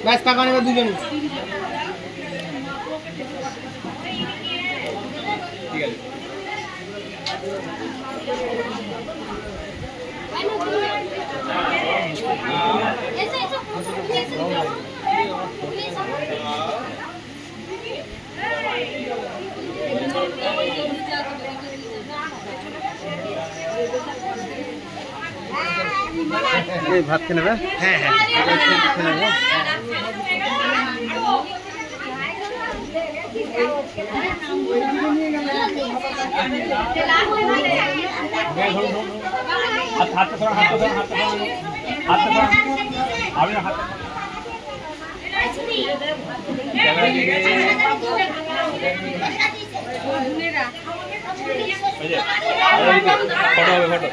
ব্যাস টাকা নেবে দুজনে। ঠিক আছে। এই ভাত খেয়ে নেবে? হ্যাঁ হ্যাঁ খেয়ে নেবে। ফটো হবে ফটো।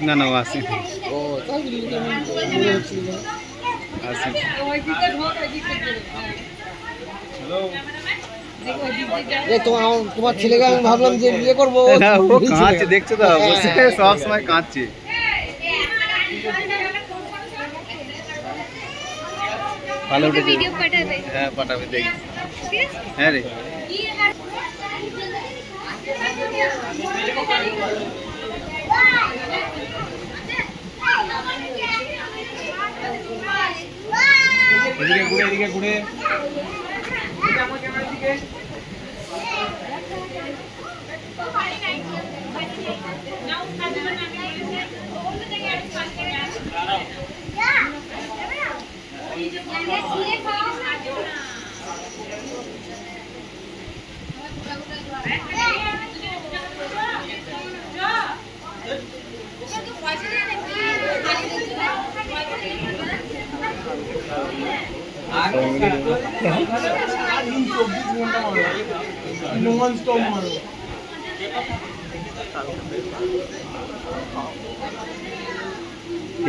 না না আসি ও তাই আসি। তোমার ছেলেকে আমি ভাবলাম যে বিয়ে করবো, ও কাঁদছে দেখছো তো, বসে সব সময় কাঁদছে। ভালো উঠেছে। হ্যাঁ পাঠাবে দেখি। হ্যাঁ রে এদিকে ঘুরে এদিকে ঘুরে।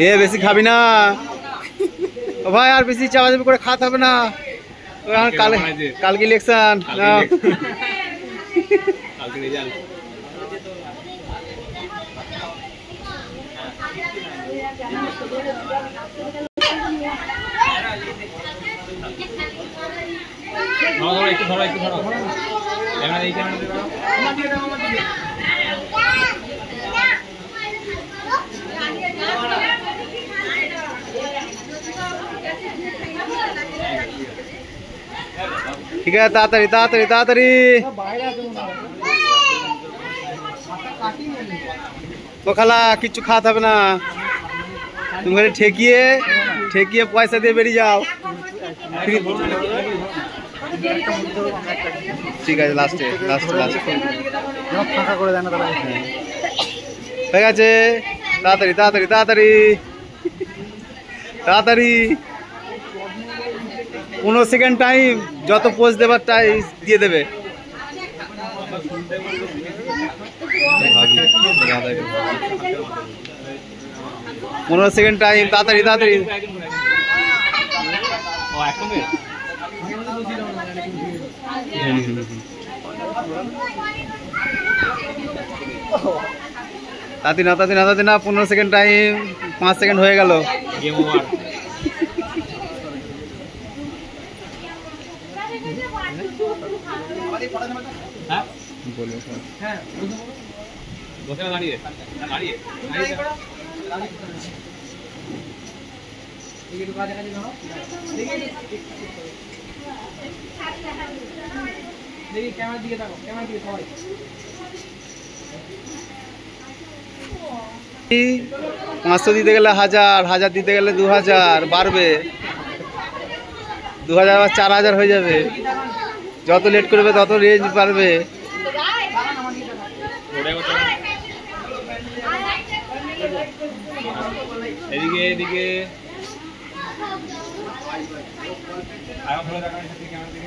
এ বেশি খাবি না ও ভাই, আর বেশি চাপাচাপি করে খাতে হবে না। কালকে ইলেকশন, কালকে রেজাল্ট। একটু ধরো একটু ধরো। ক্যামেরা এই ক্যামেরা দিয়ে আমার দিয়ে দাও, আমার দিয়ে। ঠিক আছে, তাড়াতাড়ি তাড়াতাড়ি তাড়াতাড়ি। ও খালা কিচ্ছু খাওয়াতে হবে না, তুমি ঘরে ঠেকিয়ে ঠেকিয়ে পয়সা দিয়ে বেরিয়ে যাও। ঠিক আছে, লাস্টে লাস্ট লাস্ট ফাঁকা করে দেয় না তারা। ঠিক আছে, তাড়াতাড়ি তাড়াতাড়ি তাড়াতাড়ি তাড়াতাড়ি। 15 সেকেন্ড টাইম, যত পোজ দেবার টাইম দিয়ে দেবে। 15 সেকেন্ড টাইম, তাড়াতাড়ি তাড়াতাড়ি। তাড়াতাড়ি না তাড়াতাড়ি না তাড়াতাড়ি না, 15 সেকেন্ড টাইম, 5 সেকেন্ড হয়ে গেল। ক্যামেরার দিকে তাকাও, ক্যামেরার দিকে সবাই। 500 দিতে গেলে 1000, 1000 দিতে গেলে 2000 বাড়বে, 2000 আবার 4000 হয়ে যাবে। যত লেট করবে তত রেঞ্জ বাড়বে। এদিকে এদিকে ক্যামেরা দিকে।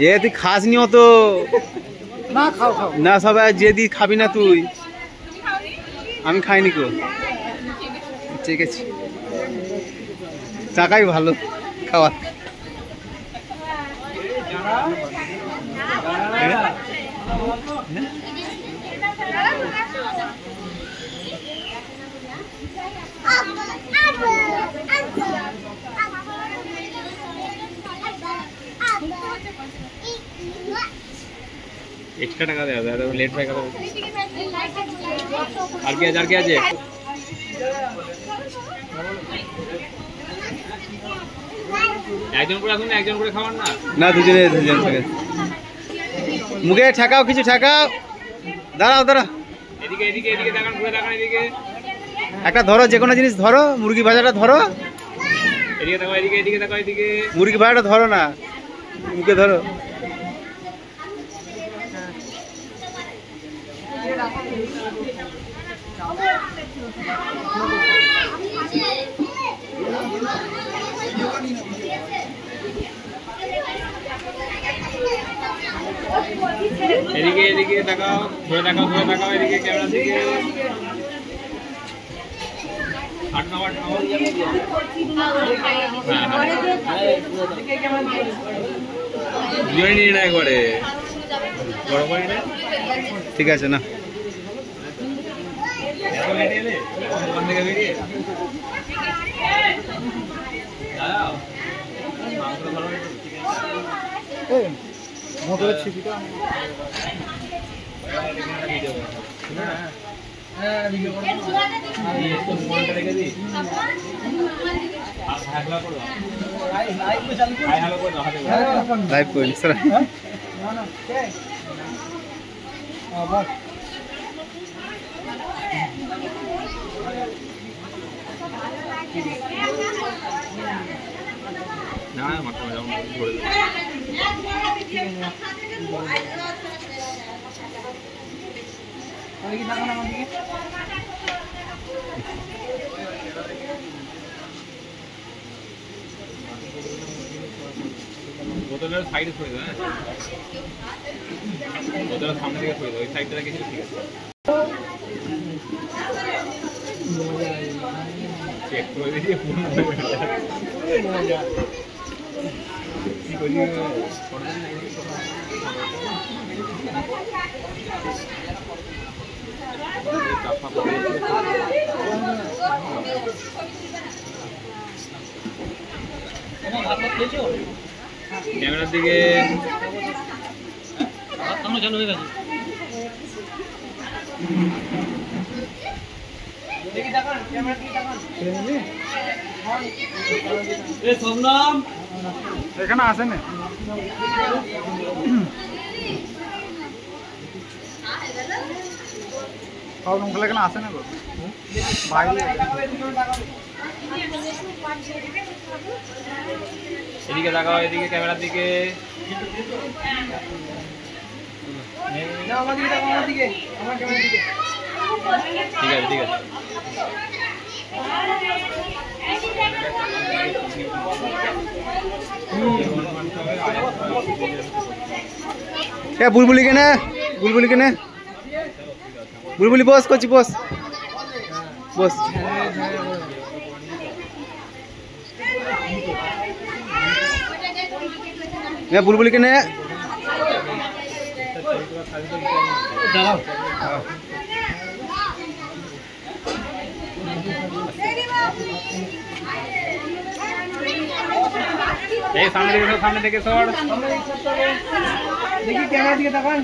এ তুই খাস নি অত না, খাও খাও না, সবাই যেদি খাবি না তুই। আমি খাইনি কো, ঠিক আছে, টাকাই ভালো খাওয়া। एक्स्ट्रा টাকা দেওয়া যায়, লেট হয়ে গেল। আর কি আছে? একজন করে আসুন, একজন করে খাওয়ান না। না, দুজনে মুখে ঠেকাও, কিছু ঠেকাও। দাঁড়াও। এদিকে দেখান, ঘুরে দেখান এদিকে। একটা ধরো, যে কোনো জিনিস ধরো, মুরগি ভাজাটা ধরো। এদিকে দেখো, এদিকে। মুরগি ভাজাটা ধরো না, মুখে ধরো। এদিকে দেখাও, ঘুরে দেখাও এদিকে, ক্যামেরার দিকে। ঠিক আছে না, মোটরের ছিপিটা লাইভ করি স্যার। না মাত্র ঘুরে বোতলের সাইডে ছড়ে দাও, বোতলের সামনে দিকে ছড়ে দাও, ওই সাইডটা রেখেছিল, ঠিক আছে। চেক করে দিয়ে পুরো কি করি ক্যামেরার দিকে চালু হয়ে গেছে। এখানে আসে না, এখানে আসে না গো বাইরে। এদিকে তাকাও, এদিকে ক্যামেরার দিকে। ঠিক আছে, ঠিক আছে। বুলবুলি কেনে, বুলবুলি বস করছি, বস। বুলবুলি কেনে, এই সামনে থেকে সর। দেখি ক্যামেরা দিকে তাকান।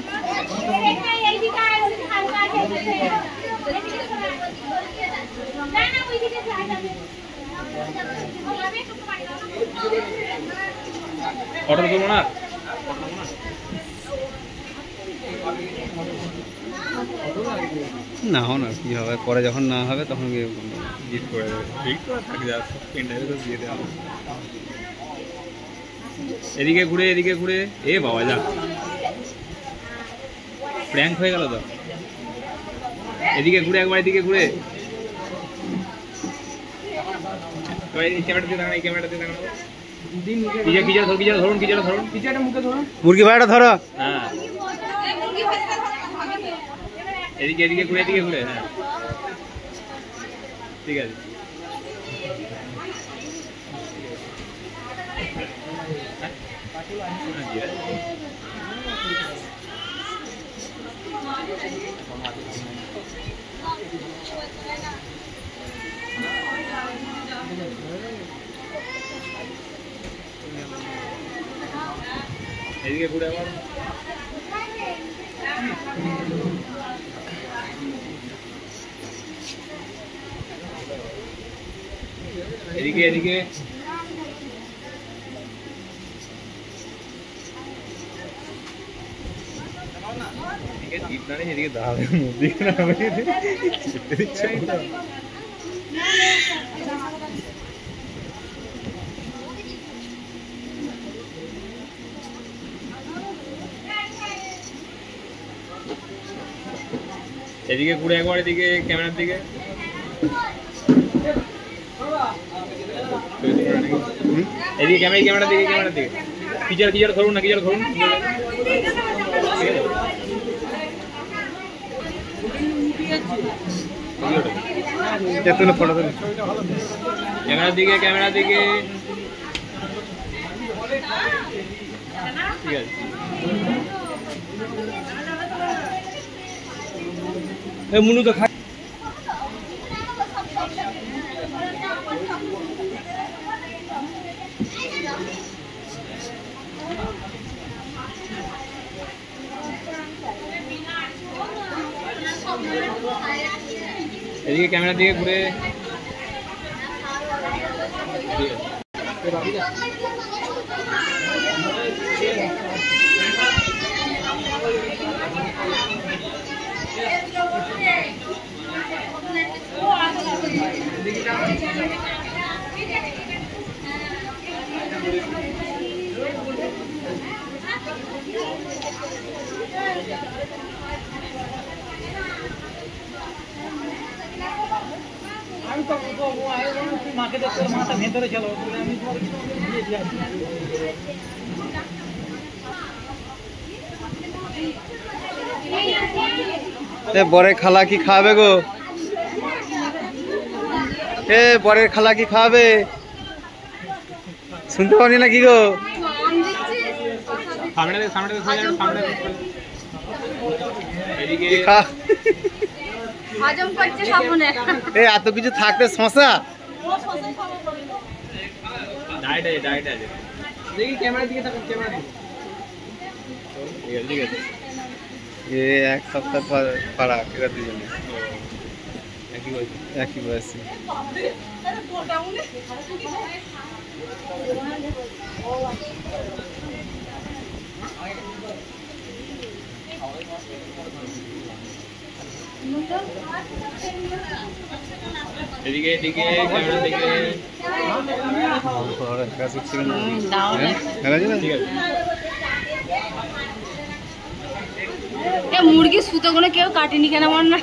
অটো তুলো না, না না কি হবে, পরে যখন না হবে তখন গিফট করে দেবে, ঠিক তো থাকে যা পেনড্রাইভে তো দিয়ে দেওয়া। এদিকে ঘুরে, এ বাবা যা প্র্যাঙ্ক হয়ে গেল তো। এদিকে ঘুরে, একবার এদিকে ঘুরে। তো এই ক্যামেরা দিয়ে দেখানো, এই ক্যামেরা দিয়ে দেখানো। কিজার ধরুন, কিজাটা মুখে ধরুন। মুরগি ভাড়াটা ধরো। হ্যাঁ এদিকে এদিকে ঘুরে হ্যাঁ ঠিক আছে। এদিকে ঘুরে আবার এদিকে এদিকে দাঁড়াবে এদিকে ঘুরে একবার এদিকে ক্যামেরার দিকে। এদিকে ক্যামেরার দিকে কিজার ধরুন না, কিজার ধরুন। ফটো তুলে ক্যামেরার দিকে ঠিক আছে। মুনু তো খাই এদিকে ক্যামেরার দিকে ঘুরে বরের খালা কি খাওয়াবে গো? বরের খালা কি খাওয়াবে? শুনতে পারি না কি গো? এত কিছু থাকতে শশা এক সপ্তাহ পাড়া এরা দুজনে একই বয়সী। এদিকে ক্যামেরা দিকে মুরগি সুতো কোনো কেউ কাটেনি কেন মন না?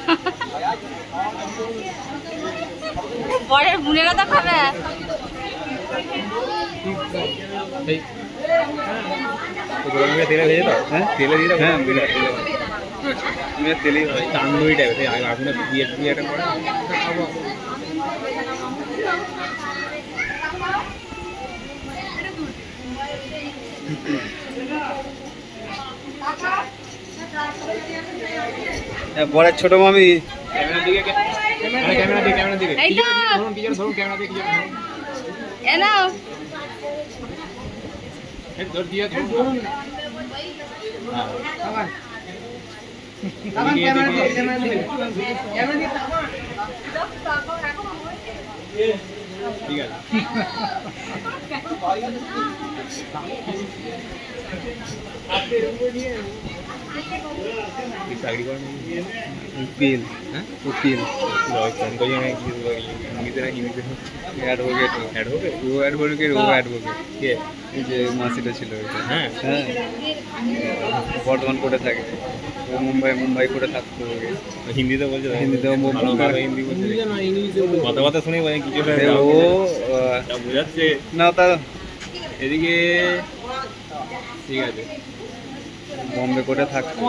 বরের বোনেরা তো খাবে। তেলে ভেজে দাও, হ্যাঁ তেলে দিয়ে দাও, হ্যাঁ তেলে তান্দুরি টাইপের আগুনে দিয়ে একটা করে খাবো। বরের ছোট মামি ক্যামেরার দিকে ধরুন ক্যামেরা দিকে ধর দিয়ে ধরুন। ঠিক আছে চাকরি করেন উকিল, হ্যাঁ উকিল এই যে মাসিটা ছিল হ্যাঁ হ্যাঁ বর্ধমান কোর্টে থাকে। ও মুম্বাই করে থাকতো। হিন্দিতে বলছে, হিন্দিতেও ভালো হিন্দি বলছে, কথা কথা শুনে কিছু ও বোঝাচ্ছে না তা এদিকে। ঠিক আছে, বম্বে কোর্টে থাকতো,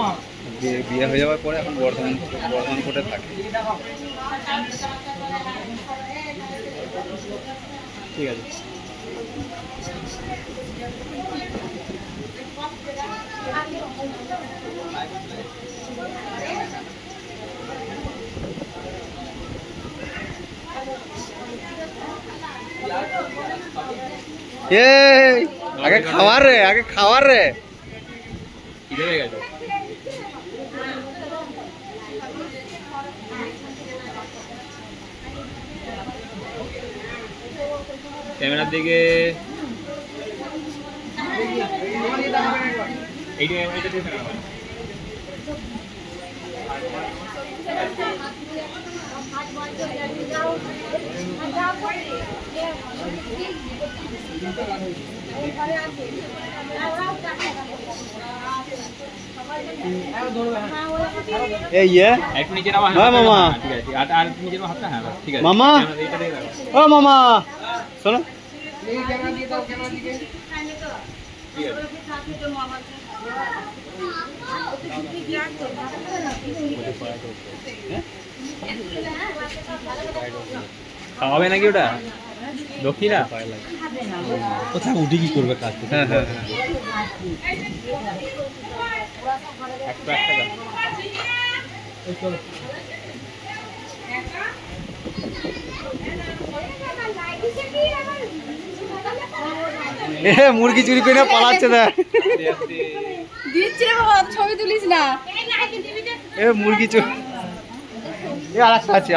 বিয়ে হয়ে যাওয়ার পরে এখন বর্ধমান কোর্টে থাকে। ঠিক আছে। আগে খাওয়ার রে কি হয়ে গেছে? ক্যামেরার দিকে মামা ও মামা শোনো, খাওয়াবে নাকি ওটা দক্ষিণা? কোথায় উঠে কি করবে কাজ? হ্যাঁ হ্যাঁ মুরগি চুরি করে না পালাচ্ছে না, দিচ্ছে বাবা, ছবি তুলিস না। মুরগি চুরি। আরেকটা আছে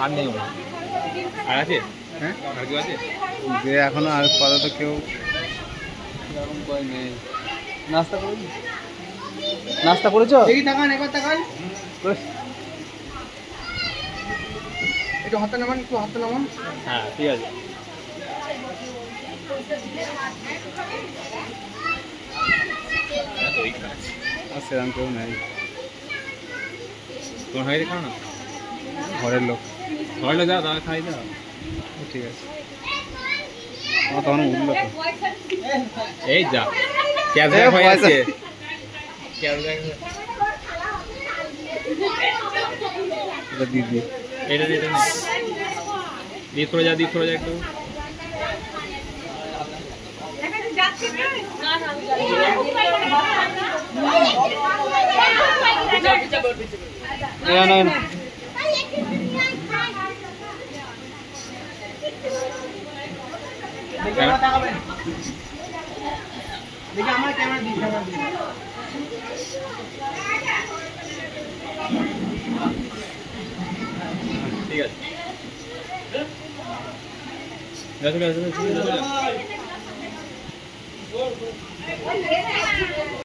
আর নেই, আর আছে? হ্যাঁ আর কেউ আছে? যে এখনো আর আপাতত কেউ নেই। নাস্তা করেছো? একটু হাতে নামান, হ্যাঁ ঠিক আছে। সেরকম কেউ নেই, তোমার হয়ে খাও না, ঘরের লোক যাও তাহলে খাই দাও। ঠিক আছে। আমার তখন উঠলো তো। এই যা ক্যাব হয়ে আছে, এটা দিদি, এটা দিয়ে থ্রো যা একটু। ঠিক আছে।